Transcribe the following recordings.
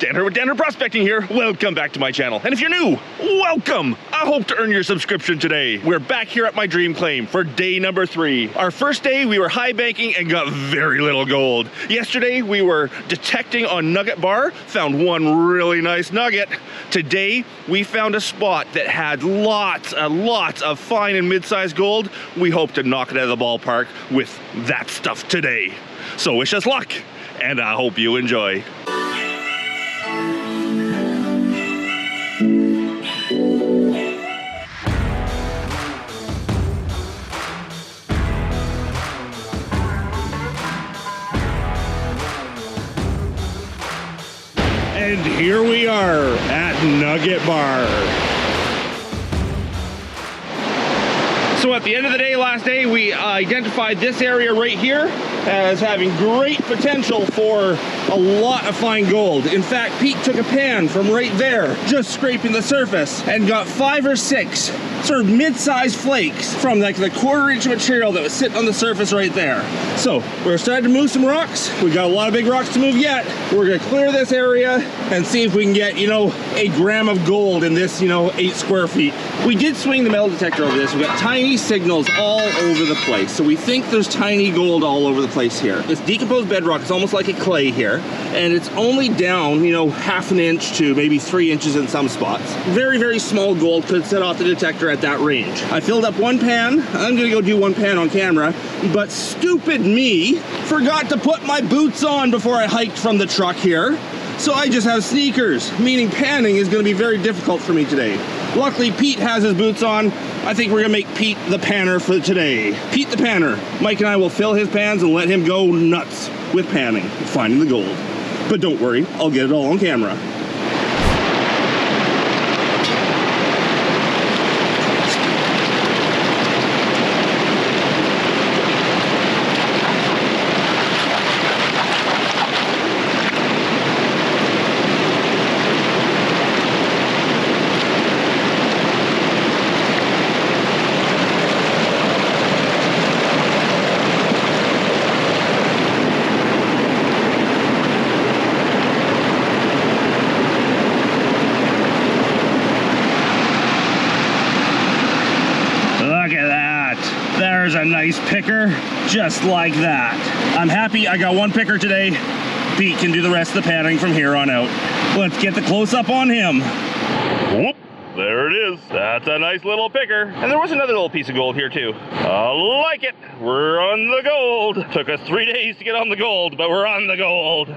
Dan Hurd with Dan Hurd Prospecting here. Welcome back to my channel. And if you're new, welcome. I hope to earn your subscription today. We're back here at my dream claim for day number 3. Our first day, we were high banking and got very little gold. Yesterday, we were detecting on Nugget Bar, found one really nice nugget. Today, we found a spot that had lots of fine and mid-sized gold. We hope to knock it out of the ballpark with that stuff today. So wish us luck, and I hope you enjoy. And here we are at Nugget Bar. So at the end of the day, last day, we identified this area right here as having great potential for a lot of fine gold. In fact, Pete took a pan from right there, just scraping the surface, and got 5 or 6 sort of mid-sized flakes from like the 1/4 inch material that was sitting on the surface right there. So we're starting to move some rocks. We got a lot of big rocks to move yet. We're gonna clear this area and see if we can get, a gram of gold in this, 8 square feet. We did swing the metal detector over this. We got tiny signals all over the place. So we think there's tiny gold all over the place here. It's decomposed bedrock. It's almost like a clay here. And it's only down, 1/2 an inch to maybe 3 inches in some spots. Very, very small gold could set off the detector at that range. I filled up 1 pan. I'm gonna go do 1 pan on camera, but stupid me forgot to put my boots on before I hiked from the truck here. So I just have sneakers, meaning panning is gonna be very difficult for me today. Luckily, Pete has his boots on. I think we're gonna make Pete the panner for today. Pete the panner. Mike and I will fill his pans and let him go nuts with panning, finding the gold. But don't worry, I'll get it all on camera. There's a nice picker, just like that. I'm happy I got 1 picker today. Pete can do the rest of the panning from here on out. Let's get the close-up on him. Whoop, there it is. That's a nice little picker. And there was another little piece of gold here too. I like it. We're on the gold. Took us 3 days to get on the gold, but we're on the gold.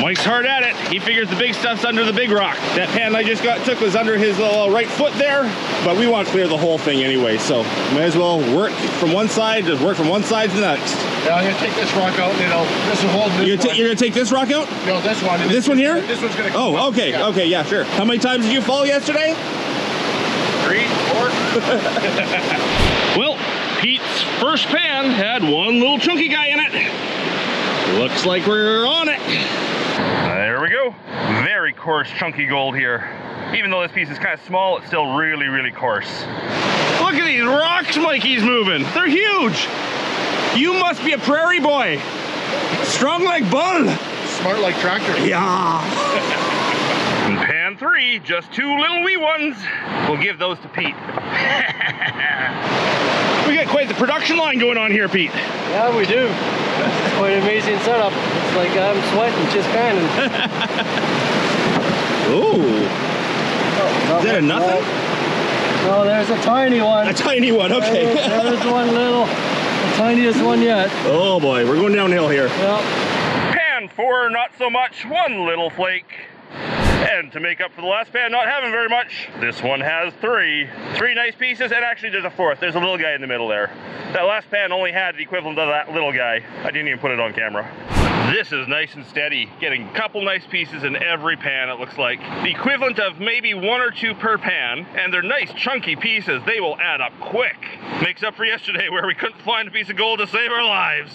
Mike's hard at it. He figures the big stuff's under the big rock. That pan I just took was under his right foot there, but we want to clear the whole thing anyway, so may as well work from one side to the next. Yeah, I'm gonna take this rock out, this will hold this one. You're gonna take this rock out? No, this one. This one here? This one's gonna come Oh, out. okay, Yeah. okay, yeah, sure. How many times did you fall yesterday? 3, 4. Well, Pete's first pan had 1 little chunky guy in it. Looks like we're on it. There we go. Very coarse, chunky gold here. Even though this piece is kind of small, it's still really, really coarse. Look at these rocks Mikey's moving. They're huge. You must be a prairie boy. Strong like bull. Smart like tractor. Yeah. And pan 3, just 2 little wee ones. We'll give those to Pete. We got quite the production line going on here, Pete. Yeah, we do. It's quite an amazing setup. It's like I'm sweating just panning. Ooh. Oh, is that a nothing? No, there's a tiny one. A tiny one, okay. There's one little, the tiniest one yet. Oh boy, we're going downhill here. Yep. Pan 4, not so much, 1 little flake. And to make up for the last pan not having very much, this one has 3. 3 nice pieces, and actually there's a 4th. There's a little guy in the middle there. That last pan only had the equivalent of that little guy. I didn't even put it on camera. This is nice and steady, getting a couple nice pieces in every pan, it looks like. The equivalent of maybe 1 or 2 per pan, and they're nice chunky pieces. They will add up quick. Makes up for yesterday where we couldn't find a piece of gold to save our lives.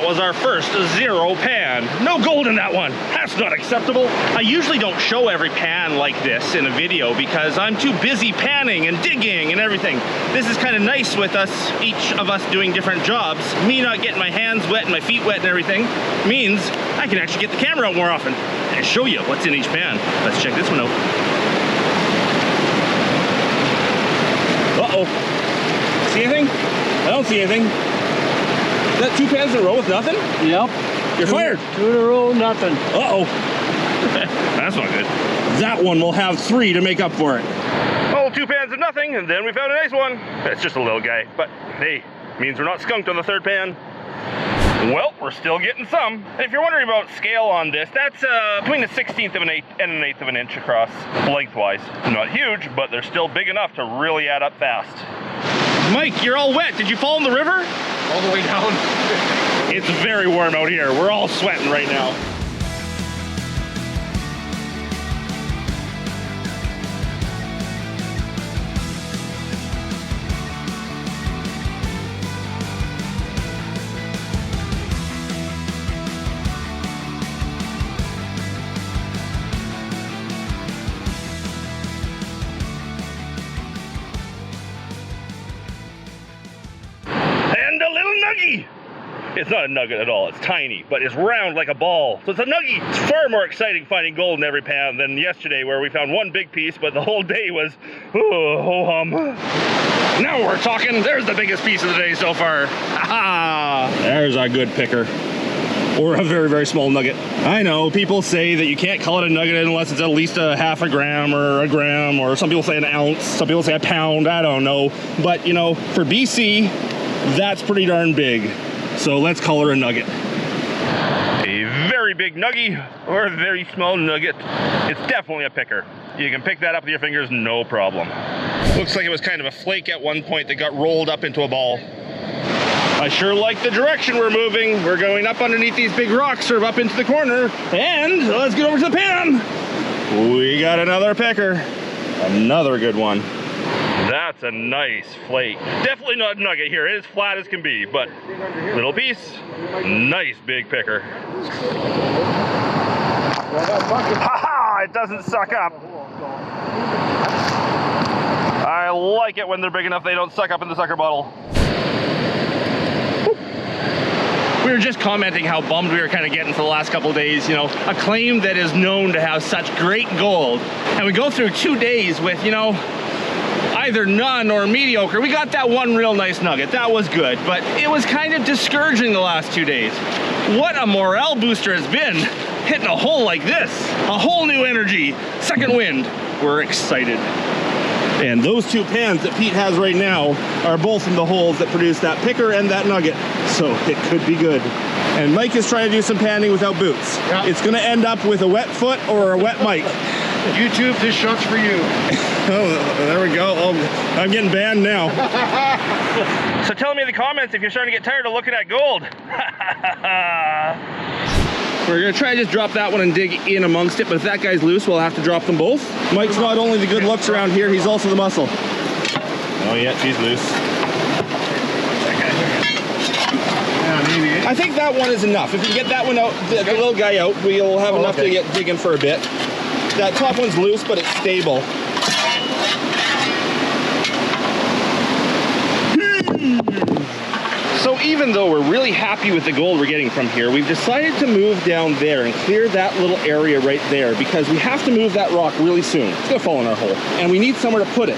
was our first 0 pan. No gold in that one. That's not acceptable. I usually don't show every pan like this in a video because I'm too busy panning and digging and everything. This is kind of nice with us, each of us doing different jobs. Me not getting my hands wet and my feet wet and everything means I can actually get the camera out more often and show you what's in each pan. Let's check this one out. Uh-oh. See anything? I don't see anything. Is that 2 pans in a row with nothing? Yep. You're fired. 2 in a row, nothing. Uh-oh. That's not good. That one will have 3 to make up for it. Oh, 2 pans of nothing, and then we found a nice one. It's just a little guy, but hey, means we're not skunked on the 3rd pan. Well, we're still getting some. And if you're wondering about scale on this, that's between a 1/16 of an eighth and an 1/8 of an inch across lengthwise. Not huge, but they're still big enough to really add up fast. Mike, you're all wet. Did you fall in the river? All the way down. It's very warm out here. We're all sweating right now. It's not a nugget at all, it's tiny, but it's round like a ball. So it's a nugget. It's far more exciting finding gold in every pan than yesterday where we found 1 big piece, but the whole day was, ho-hum. Now we're talking. There's the biggest piece of the day so far. Ha-ha! There's a good picker. Or a very, very small nugget. I know, people say that you can't call it a nugget unless it's at least a 1/2 gram or a gram, or some people say an ounce, some people say a pound, I don't know. But, you know, for BC, that's pretty darn big. So let's call her a nugget. A very big nugget or a very small nugget. It's definitely a picker. You can pick that up with your fingers, no problem. Looks like it was kind of a flake at one point that got rolled up into a ball. I sure like the direction we're moving. We're going up underneath these big rocks, sort of up into the corner. And let's get over to the pan. We got another picker. Another good one. That's a nice flake. Definitely not a nugget here. It is flat as can be, but little piece, nice big picker. Ha-ha! It doesn't suck up. I like it when they're big enough they don't suck up in the sucker bottle. We were just commenting how bummed we were kind of getting for the last couple of days, you know, a claim that is known to have such great gold. And we go through 2 days with, you know, either none or mediocre. We got that 1 real nice nugget. That was good, but it was kind of discouraging the last 2 days. What a morale booster has been hitting a hole like this. A whole new energy, second wind. We're excited. And those 2 pans that Pete has right now are both in the holes that produce that picker and that nugget. So it could be good. And Mike is trying to do some panning without boots. Yeah. It's gonna end up with a wet foot or a wet mic. YouTube, this shot's for you. Oh, there we go. Oh, I'm getting banned now. So tell me in the comments if you're starting to get tired of looking at gold. We're gonna try to just drop that one and dig in amongst it, but if that guy's loose, we'll have to drop them both. Mike's not only the good looks around here, he's also the muscle. Oh yeah, she's loose. I think that one is enough. If we get that one out, the little guy out, we'll have enough to get digging for a bit. That top one's loose, but it's stable. So even though we're really happy with the gold we're getting from here, we've decided to move down there and clear that little area right there because we have to move that rock really soon. It's gonna fall in our hole, and we need somewhere to put it.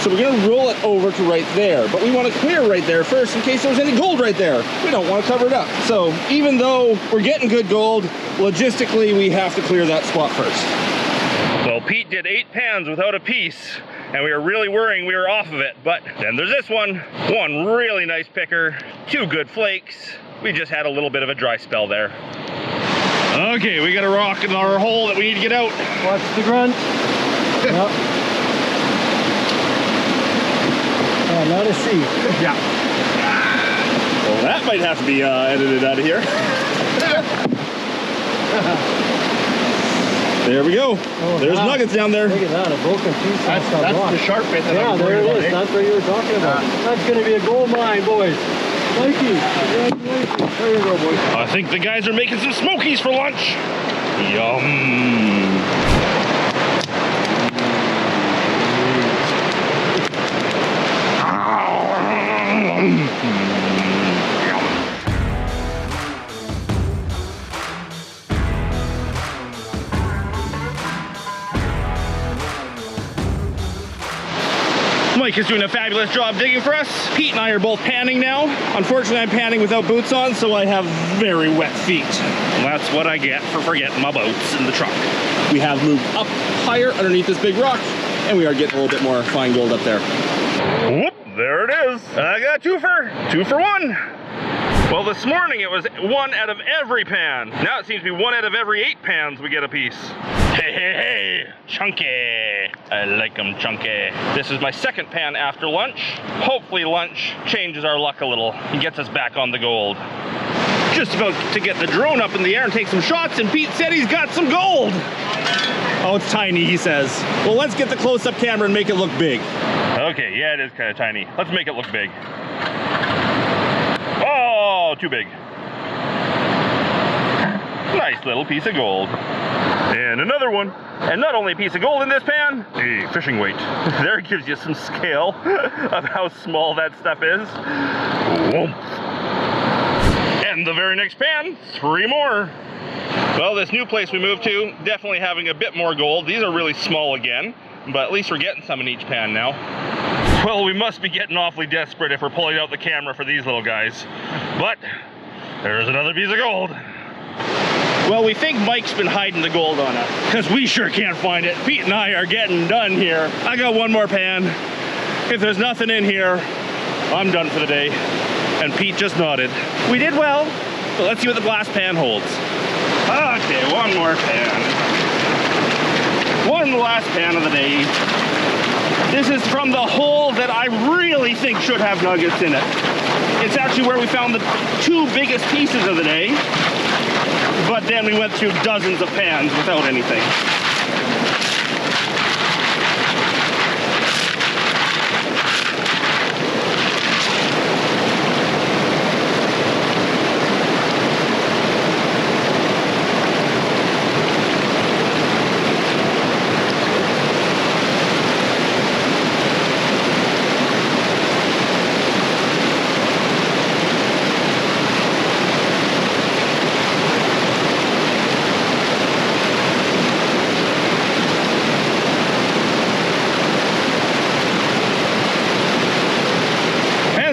So we're gonna roll it over to right there, but we wanna clear right there first in case there's any gold right there. We don't wanna cover it up. So even though we're getting good gold, logistically we have to clear that spot first. So Pete did 8 pans without a piece, and we were really worrying we were off of it, but then there's this one really nice picker, 2 good flakes. We just had a little bit of a dry spell there. Okay, we got a rock in our hole that we need to get out. Watch the grunt. Yep. Oh, not a C. Yeah. Well, that might have to be edited out of here. There we go. Oh, there's nuggets down there. Look at that, a broken piece. That's the sharp bit that yeah, there it is. That's what you were talking about. That's going to be a gold mine, boys. Mikey, congratulations. There you go, boy. I think the guys are making some smokies for lunch. Yum. Mike is doing a fabulous job digging for us. Pete and I are both panning now. Unfortunately, I'm panning without boots on, so I have very wet feet. And that's what I get for forgetting my boots in the truck. We have moved up higher underneath this big rock, and we are getting a little bit more fine gold up there. Whoop, there it is. I got two for one. Well, this morning it was 1 out of every pan. Now it seems to be 1 out of every 8 pans we get a piece. Hey, hey, hey, chunky. I like them chunky. This is my second pan after lunch. Hopefully lunch changes our luck a little and gets us back on the gold. Just about to get the drone up in the air and take some shots, and Pete said he's got some gold. Oh, it's tiny, he says. Well, let's get the close-up camera and make it look big. Okay, yeah, it is kind of tiny. Let's make it look big. Oh, too big. Nice little piece of gold. And another one. And not only a piece of gold in this pan, a fishing weight. There gives you some scale of how small that stuff is. Whoomp. And the very next pan, 3 more. Well, this new place we moved to, definitely having a bit more gold. These are really small again, but at least we're getting some in each pan now. Well, we must be getting awfully desperate if we're pulling out the camera for these little guys. But there's another piece of gold. Well, we think Mike's been hiding the gold on us, because we sure can't find it. Pete and I are getting done here. I got 1 more pan. If there's nothing in here, I'm done for the day. And Pete just nodded. We did well, but let's see what the last pan holds. Okay, 1 more pan. One last pan of the day. This is from the hole that I really think should have nuggets in it. It's actually where we found the 2 biggest pieces of the day, but then we went through dozens of pans without anything.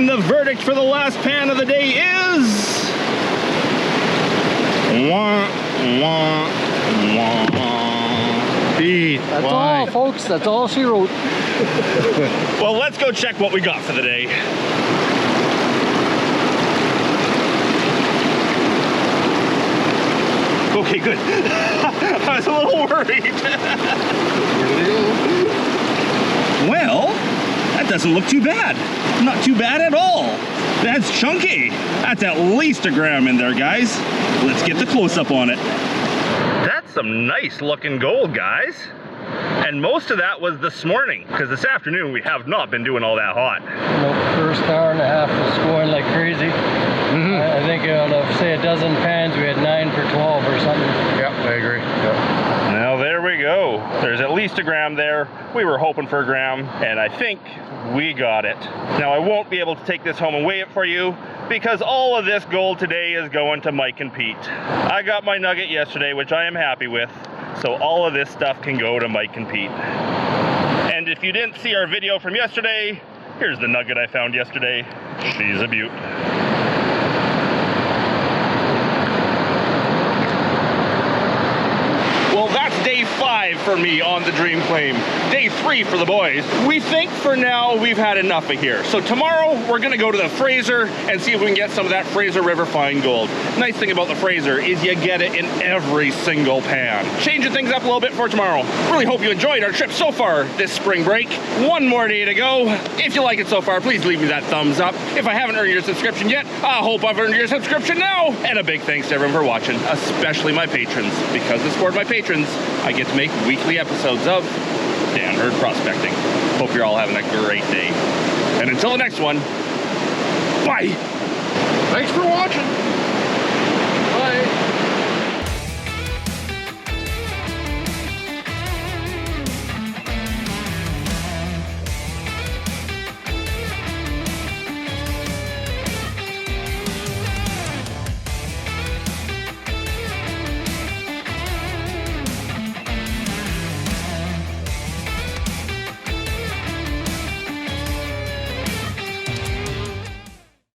The verdict for the last pan of the day is... Wah, wah, wah. Pete, That's all, folks. That's all she wrote. Well, let's go check what we got for the day. Okay, good. I was a little worried. Well, that doesn't look too bad. Not too bad at all. That's chunky. That's at least 1 gram in there, guys. Let's get the close-up on it. That's some nice looking gold, guys. And most of that was this morning, because this afternoon we have not been doing all that hot. Nope, first hour and a half was going like crazy. I think out of, say, a dozen pans, we had 9 for 12 or something. Yep, I agree. Yep. Now there we go. There's at least 1 gram there. We were hoping for 1 gram, and I think we got it. Now I won't be able to take this home and weigh it for you, because all of this gold today is going to Mike and Pete. I got my nugget yesterday, which I am happy with, so all of this stuff can go to Mike and Pete. And if you didn't see our video from yesterday, here's the nugget I found yesterday. She's a beaut. Well, that's day 5 for me on the Dream Claim. Day 3 for the boys. We think for now we've had enough of here. So tomorrow we're gonna go to the Fraser and see if we can get some of that Fraser River fine gold. Nice thing about the Fraser is you get it in every single pan. Changing things up a little bit for tomorrow. Really hope you enjoyed our trip so far this spring break. 1 more day to go. If you like it so far, please leave me that thumbs up. If I haven't earned your subscription yet, I hope I've earned your subscription now. And a big thanks to everyone for watching, especially my patrons. Because of the support of my patrons, I get to make weekly episodes of Dan Hurd Prospecting. Hope you're all having a great day. And until the next one, bye! Thanks for watching.